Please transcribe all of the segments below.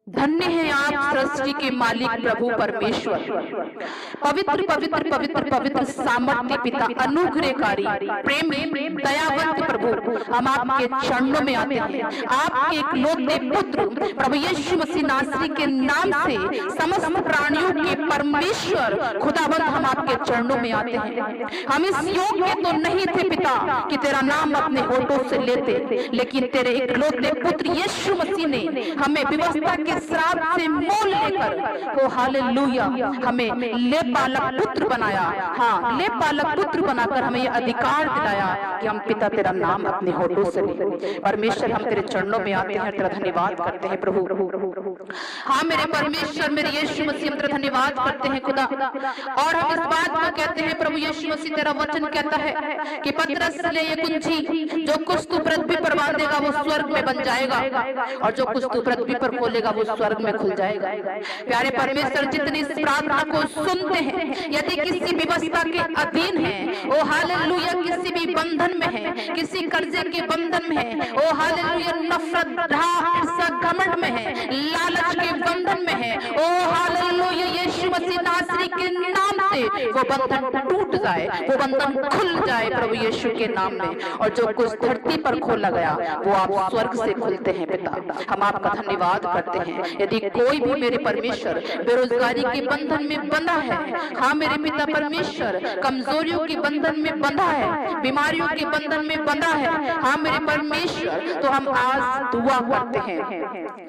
धन्य है आप सृष्टि के मालिक प्रभु परमेश्वर, पवित्र पवित्र पवित्र पवित्र सामर्थ्य पिता, अनुग्रहकारी, प्रेम दयावंत प्रभु, हम आपके चरणों में आते हैं। आपके इकलौते पुत्र प्रभु यीशु मसीह नासरी के नाम से समस्त प्राणियों के परमेश्वर खुदावंद, हम आपके चरणों में आते हैं। हम इस योग्य तो नहीं थे पिता कि तेरा नाम अपने होठों से लेते, लेकिन तेरे इकलौते पुत्र यीशु मसीह ने हमें व्यवस्था के श्राप से मोल लेकर, ओ हालेलुया, हमें ले पालक पुत्र बनाया। हाँ, ले पालक पुत्र बनाकर हमें यह अधिकार दिलाया कि हम पिता तेरा नाम अपने होठों से लें। परमेश्वर, हम तेरे चरणों में आते हैं, तेरा धन्यवाद करते हैं प्रभु। हाँ मेरे परमेश्वर, मेरे यीशु मसीह, हम तेरा धन्यवाद करते हैं खुदा। और हम इस बात को कहते हैं प्रभु यीशु मसीह, तेरा वचन कहता है कि पतरस ले ये कुंजी, जो कुछ तू पृथ्वी पर बांधेगा वो स्वर्ग में बन जाएगा, और जो कुछ तू पृथ्वी पर खोलेगा वो स्वर्ग में खुल जाएगा। प्यारे परमेश्वर, जितनी इस प्रार्थना को सुनते हैं, यदि किसी व्यवस्था के अधीन है, ओ हालेलुया, किसी भी बंधन में है, किसी कर्जे के बंधन में है, ओ हालेलुया, नफरत, घमंड में है, लालच के बंधन में है, ओ हालेलुया, यीशु मसीह नासरी के नाम से वो बंधन टूट जाए, वो बंधन खुल जाए प्रभु यीशु के नाम में। और जो कुछ धरती पर खोला गया वो आप स्वर्ग से खुलते हैं पिता। हम आपका धन्यवाद करते हैं। यदि कोई भी मेरे परमेश्वर बेरोजगारी के बंधन में बंधा है, हाँ मेरे पिता परमेश्वर, कमजोरियों के बंधन में बंधा है, बीमारियों के बंधन में बंधा है, हाँ मेरे परमेश्वर, तो हम आज दुआ करते हैं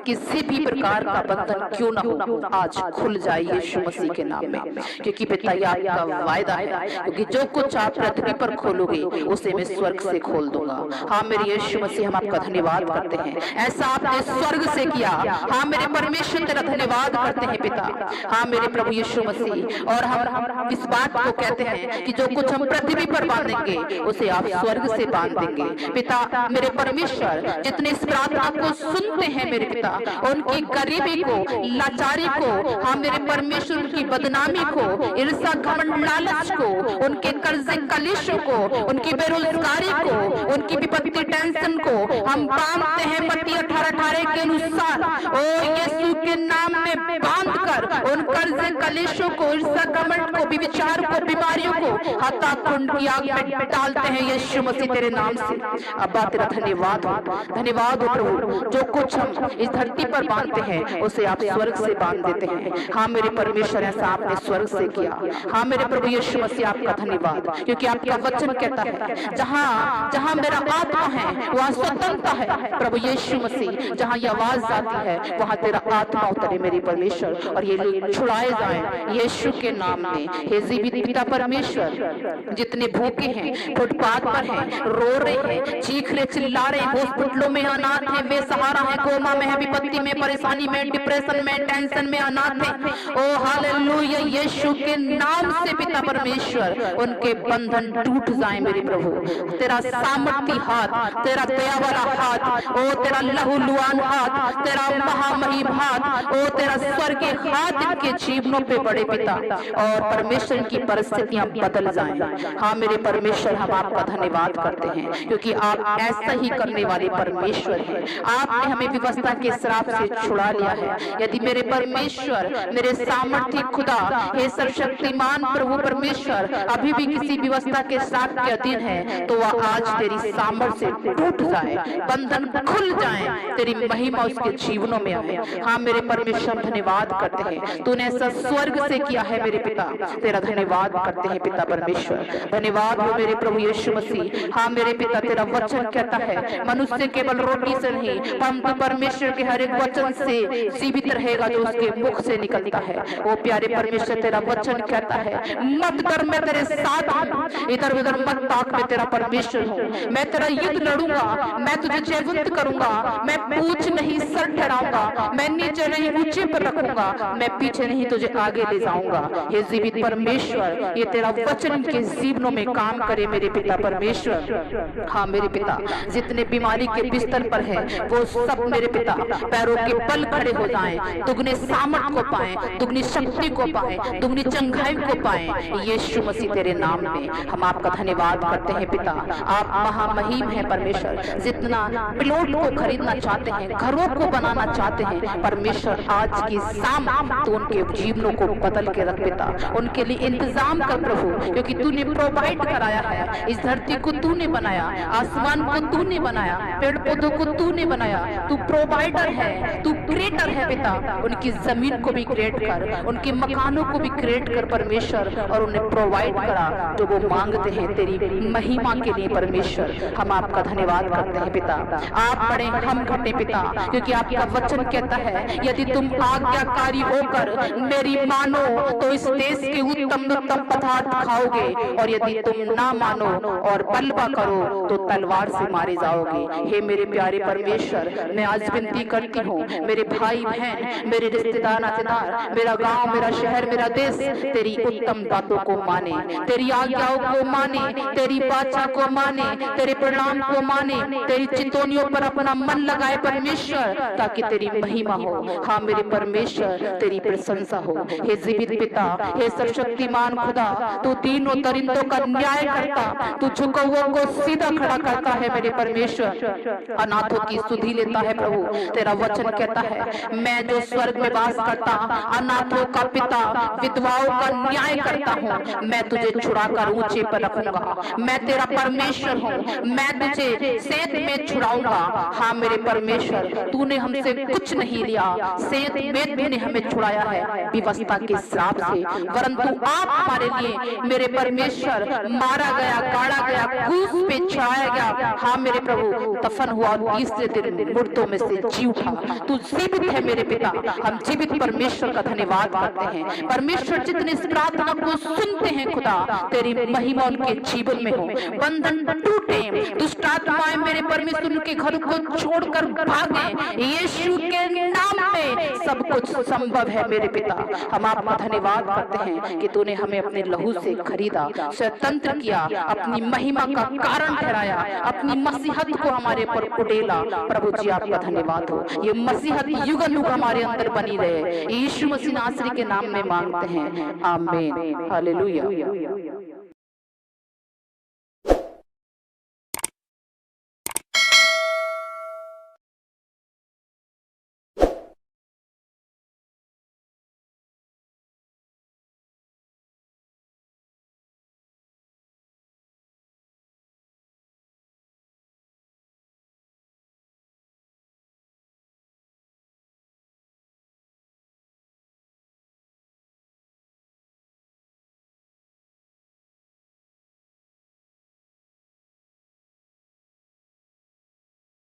किसी भी प्रकार का बंधन क्यों ना हो, आज खुल जाए यीशु मसीह के नाम में, क्योंकि पिता ये आपका वायदा है, क्योंकि जो कुछ आप पृथ्वी पर खोलोगे उसे मैं स्वर्ग से खोल दूंगा। हाँ मेरे यीशु मसीह, हम आपका धन्यवाद करते हैं, ऐसा आपने स्वर्ग से किया। हाँ मेरे परमेश्वर, तेरा धन्यवाद करते हैं पिता। हाँ मेरे प्रभु यीशु मसीह, और हम इस बात को कहते हैं कि जो कुछ हम पृथ्वी पर बांधेंगे उसे आप स्वर्ग से बांध देंगे पिता। मेरे परमेश्वर, जितने इस प्रार्थना को सुनते हैं मेरे पिता, उनकी गरीबी को, लाचारी को, हाँ मेरे परमेश्वर, उनकी बदनामी को, ईर्ष्या, घमंड, लालच को, उनके कर्जे कलेशों को, उनकी बेरोजगारी को, उनकी विपत्ति टेंशन को हम बांधते हैं मत्ती 18:18 के अनुसार, ओ यीशु के नाम में बांधकर उन कर्जे कलेशों को, ईर्ष्या, घमंड को, विचार को, बीमारियों को हत्याकुंड की आग में डालते हैं यीशु मसीह तेरे नाम से। अब्बा तेरा धन्यवाद हो, धन्यवाद हो प्रभु। जो कुछ हम इस धरती पर बांधते हैं उसे आप स्वर्ग से बांध देते हैं। हाँ मेरे परमेश्वर, ऐसा आपने स्वर्ग से किया। हाँ मेरे प्रभु यीशु मसीह, आपका धन्यवाद, क्योंकि आपका वचन कहता है जहाँ जहाँ मेरा आत्मा है वहाँ स्वतंत्रता है प्रभु यीशु मसीह। जहाँ ये आवाज आती है वहाँ तेरा आत्मा उतरे मेरे परमेश्वर, और ये लोग छुड़ाए जाए यीशु के नाम में। हे जीवित पिता परमेश्वर, जितने भूखे हैं, फुटपाथ पर हैं, रो रहे हैं, चीख रहे, चिल्ला रहे, हॉस्पिटलों में अनाथ हैं, बेसहारा हैं, कोमा में है, विपत्ति में, परेशानी में, डिप्रेशन में, टेंशन में अनाथ हैं, ओ हालेलुया, यीशु के नाम से पिता परमेश्वर उनके बंधन टूट जाए मेरे प्रभु। तेरा सामर्थी हाथ, तेरा दया वाला हाथ, ओ तेरा लहूलुहान हाथ, तेरा महामहिम हाथ, ओ तेरा स्वर्गीय हाथ इनके जीवनों पे बड़े पिता, और परमेश्वर की परिस्थितियां बदल जाएं। हाँ मेरे परमेश्वर, हम आपका धन्यवाद करते हैं, क्योंकि आप ऐसा ही करने वाले परमेश्वर हैं। आपने हमें व्यवस्था के श्राप से छुड़ा लिया है। यदि मेरे परमेश्वर, मेरे सामर्थ्य खुदा, हे सर्वशक्तिमान प्रभु परमेश्वर, अभी भी किसी व्यवस्था के श्राप के अधीन है, तो वह आज तेरी सामर्थ्य से टूट जाए, बंधन खुल जाए, तेरी महिमा उसके जीवनों में आए। हाँ मेरे परमेश्वर, धन्यवाद करते हैं, तूने ऐसा स्वर्ग से किया है मेरे पिता। तेरा धन्यवाद करते हैं पिता परमेश्वर। धन्यवाद हो मेरे प्रभु यीशु मसीह। हाँ मेरे पिता, तेरा वचन कहता है मनुष्य केवल रोटी से नहीं परंतु परमेश्वर के हर एक वचन से जीवित रहेगा जो उसके मुख से निकलता है। वो प्यारे परमेश्वर, तेरा वचन कहता है मत कर, मैं तेरे साथ हूँ, इधर उधर मत ताक, मैं तेरा परमेश्वर हूँ, मैं तेरा युद्ध लड़ूंगा, मैं तुझे जयवंत करूंगा, मैं पूछ नहीं सर ठहराऊंगा, मैं नीचे नहीं ऊंचे पर रखूंगा, मैं पीछे नहीं तुझे आगे ले जाऊंगा। हे जीवित परमेश्वर, ये तेरा वचन इनके जीवनों में काम करे मेरे पिता परमेश्वर। हाँ मेरे पिता, जितने बीमारी के बिस्तर पर है वो सब मेरे पिता पैरों के बल खड़े हो जाएं, दुगने सामर्थ को पाएं, दुगनी शक्ति को पाएं, दुगनी चंगाई को पाएं यीशु मसीह तेरे नाम में। हम आपका धन्यवाद करते हैं पिता। आप महामहिम हैं परमेश्वर। जितना प्लॉट को खरीदना चाहते हैं, घरों को बनाना चाहते हैं परमेश्वर, परमेश्वर आज की शाम तू उनके जीवनों को बदल के रख पिता, उनके लिए इंतजाम कर प्रभु, क्योंकि तूने प्रोवाइड कराया है। इस धरती को तूने बनाया, आसमान को तूने बनाया, पेड़ पौधों को तूने बनाया। तू प्रोवाइडर है, तू क्रिएटर है पिता। उनकी जमीन को भी क्रिएट कर, उनके मकानों को भी क्रिएट कर परमेश्वर, और उन्हें प्रोवाइड करा जो वो मांगते हैं तेरी महिमा के लिए परमेश्वर। हम आपका धन्यवाद करते हैं पिता। आप बड़े हम घटे पिता, क्योंकि आपका वचन कहता है यदि तुम आज्ञाकारी होकर मेरी मानो तो इस देश के उत्तम पदार्थ खाओगे, और यदि तुम ना मानो और बलवा करो तो तलवार से मारे जाओगे। हे मेरे प्यारे परमेश्वर, मैं आज विनती करती हूँ मेरे भाई बहन, मेरे रिश्तेदार नातेदार, मेरा गांव, मेरा शहर, मेरा देश तेरी उत्तम बातों को माने, तेरी आज्ञाओं को माने, तेरी वाचा को माने, तेरे परिणाम को माने, तेरी चितौनियों पर अपना मन लगाए परमेश्वर, ताकि तेरी महिमा हो। हाँ मेरे परमेश्वर, तेरी प्रशंसा हो। हे जीवित पिता, हे सर्वशक्तिमान खुदा, तू तीनों दरिंदों का न्याय करता, तू झुकाओं को सीधा खड़ा करता है मेरे परमेश्वर, अनाथों की सुधि लेता है प्रभु। तेरा वचन कहता है मैं जो स्वर्ग में वास करता, अनाथों का पिता, विधवाओं का न्याय करता हूँ। मैं तुझे छुड़ाकर ऊंचे पर रखूंगा, मैं तेरा परमेश्वर हूँ, मैं तुझे सेत में छुड़ाऊंगा। हाँ मेरे परमेश्वर, तूने हमसे कुछ नहीं लिया, सेत में तूने हमें छुड़ाया है विवस्ता के श्राप से, परंतु आप हमारे लिए मेरे परमेश्वर मारा गया, गाड़ा गया, क्रूस पे चढ़ाया गया। हाँ मेरे प्रभु, दफन हुआ, तीसरे दिन मुर्दों में से जी उठा। तू जीवित है मेरे पिता। हम जीवित परमेश्वर का धन्यवाद करते हैं परमेश्वर। जितने इस प्रार्थना को सुनते हैं खुदा, तेरी महिमा उनके जीवन में हो, बंधन टूटे, दुष्ट आत्माएं मेरे परमेश्वर उनके घर को छोड़कर भागे। यीशु के नाम में सब कुछ संभव है मेरे पिता। हम आपका धन्यवाद करते हैं कि तूने हमें अपने लहू से खरीदा, स्वतंत्र किया, अपनी महिमा का कारण ठहराया, अपनी मसीहत को हमारे पर उड़ेला। प्रभु जी आपका धन्यवाद हो। ये मसीहत युग युग हमारे अंदर बनी रहे। यीशु मसीह नासरी के नाम में मांगते हैं, आमीन, हालेलुया।